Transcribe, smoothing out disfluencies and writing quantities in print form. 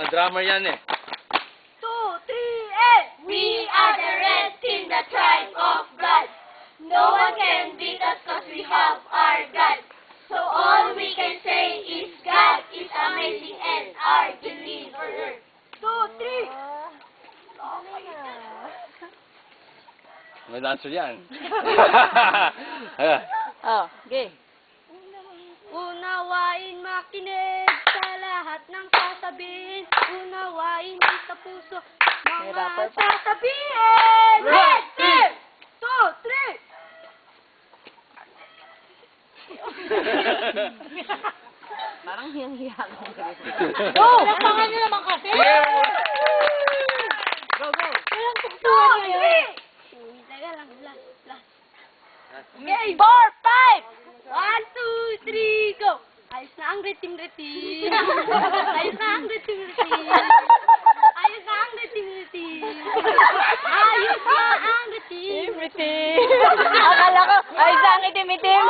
Mga drummer yan eh. 2, 3, 8! We are the red team, the tribe of God. No one can beat us cause we have our God. So all we can say is God is amazing and our deliverer. 2, 3! May dancer yan. Oh, okay. Unawain makinig sa lahat ng sasabihin. Unawain sa puso May mga rapper pa. sasabihin. Red team! 2, 3! Parang hiyang-hiya ko. Go! Napangan nyo naman kasi! Go, go. Walang tugtugan nyo yun. Teka lang, last. Okay, 4, 5! 1, 2, 3, go! Ayos na ang retim-retim. Ayos na ang retim-retim. Ayos na ang retim-retim. Ayos na ang retim-retim. Akala ko, ay, saan itim-itim?